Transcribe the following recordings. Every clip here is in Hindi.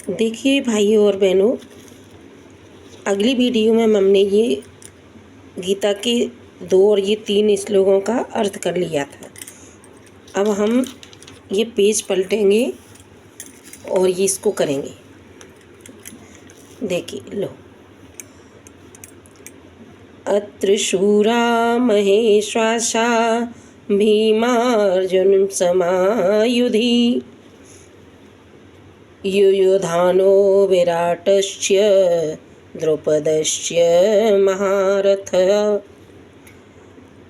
देखिए भाइयों और बहनों, अगली वीडियो में हमने ये गीता के 2 और ये 3 श्लोकों का अर्थ कर लिया था। अब हम ये पेज पलटेंगे और ये इसको करेंगे। देखिए लो, अत्र शूरा महेश्वासा भीमार्जुन समायुधि युयुधानो विराटस्य द्रौपदस्य महारथः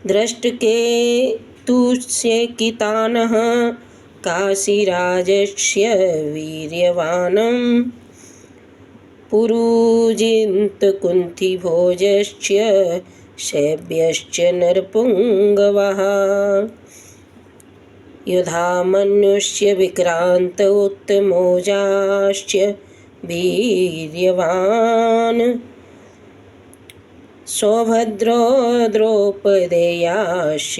दृष्टकेतुश्चेकितानः काशीराजस्य वीर्यवानं पुरुजिन्तकुन्तीभोजस्य शैब्यश्च नरपुङ्गवः युधामन्युस्य विक्रान्त उत्तमोजाश्च वीर्यवान् सौभद्रो द्रौपदेयाश्च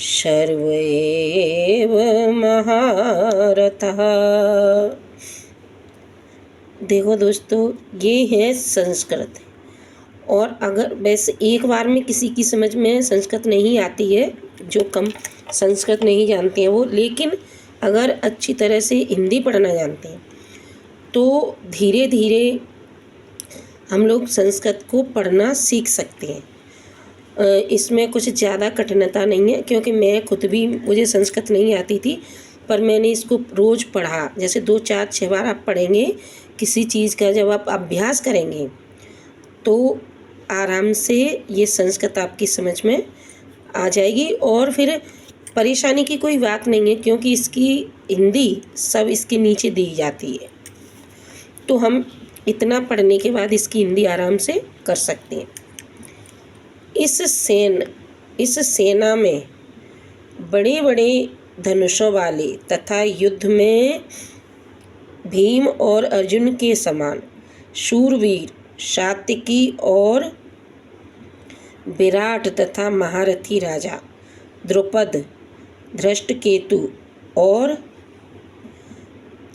सर्व एव महारथः। देखो दोस्तों, ये है संस्कृत। और अगर वैसे एक बार में किसी की समझ में संस्कृत नहीं आती है, जो कम संस्कृत नहीं जानते हैं वो, लेकिन अगर अच्छी तरह से हिंदी पढ़ना जानते हैं तो धीरे धीरे हम लोग संस्कृत को पढ़ना सीख सकते हैं। इसमें कुछ ज़्यादा कठिनता नहीं है, क्योंकि मैं खुद भी, मुझे संस्कृत नहीं आती थी, पर मैंने इसको रोज़ पढ़ा। जैसे 2 4 6 बार आप पढ़ेंगे किसी चीज़ का, जब आप अभ्यास करेंगे तो आराम से ये संस्कृत आपकी समझ में आ जाएगी। और फिर परेशानी की कोई बात नहीं है, क्योंकि इसकी हिंदी सब इसके नीचे दी जाती है, तो हम इतना पढ़ने के बाद इसकी हिंदी आराम से कर सकते हैं। इस सेना में बड़े बड़े धनुषों वाले तथा युद्ध में भीम और अर्जुन के समान शूरवीर सात्विकी और विराट तथा महारथी राजा द्रुपद, धृष्टकेतु और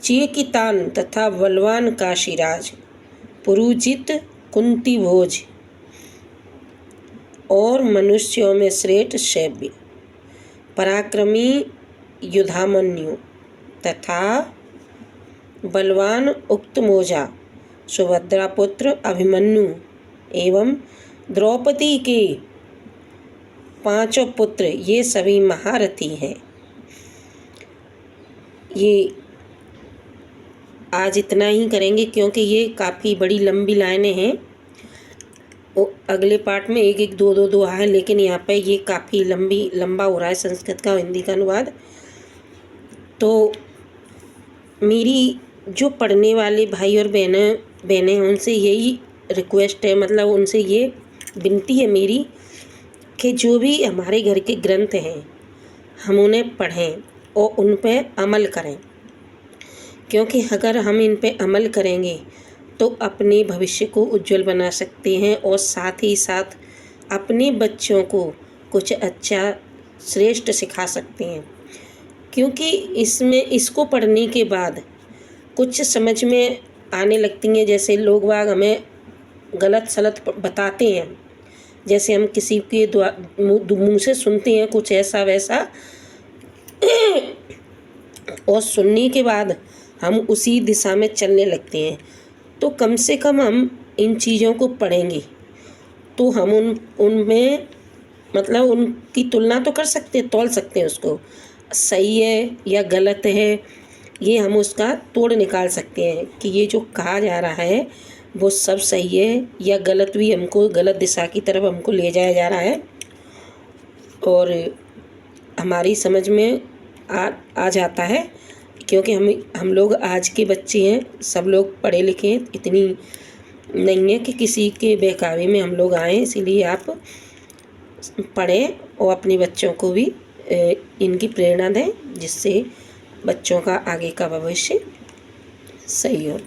चेकितान तथा बलवान काशीराज, पुरुजित, कुंतीभोज और मनुष्यों में श्रेष्ठ शैब्य, पराक्रमी युधामन्यु तथा बलवान उक्तमोजा, सुभद्रा पुत्र अभिमन्यु एवं द्रौपदी के 5 पुत्र, ये सभी महारथी हैं। ये आज इतना ही करेंगे, क्योंकि ये काफ़ी बड़ी लंबी लाइनें हैं। अगले पार्ट में 1 2 2 2 है, लेकिन यहाँ पे ये काफ़ी लंबा हो रहा है संस्कृत का हिंदी का अनुवाद। तो मेरी जो पढ़ने वाले भाई और बहनें उनसे यही रिक्वेस्ट है, मतलब उनसे ये विनती है मेरी, कि जो भी हमारे घर के ग्रंथ हैं हम उन्हें पढ़ें और उन पे अमल करें, क्योंकि अगर हम इन पे अमल करेंगे तो अपने भविष्य को उज्जवल बना सकते हैं और साथ ही साथ अपने बच्चों को कुछ अच्छा श्रेष्ठ सिखा सकते हैं। क्योंकि इसको पढ़ने के बाद कुछ समझ में आने लगती हैं। जैसे लोग बाग हमें गलत सलत बताते हैं, जैसे हम किसी के मुँह से सुनते हैं कुछ ऐसा वैसा और सुनने के बाद हम उसी दिशा में चलने लगते हैं। तो कम से कम हम इन चीज़ों को पढ़ेंगे तो हम उनमें मतलब उनकी तुलना तो कर सकते हैं, तौल सकते हैं उसको, सही है या गलत है, ये हम उसका तोड़ निकाल सकते हैं कि ये जो कहा जा रहा है वो सब सही है या गलत, भी हमको गलत दिशा की तरफ हमको ले जाया जा रहा है। और हमारी समझ में आ जाता है, क्योंकि हम लोग आज के बच्चे हैं, सब लोग पढ़े लिखे हैं, इतनी नहीं है कि किसी के बहकावे में हम लोग आएँ। इसीलिए आप पढ़ें और अपने बच्चों को भी इनकी प्रेरणा दें, जिससे बच्चों का आगे का भविष्य सही हो।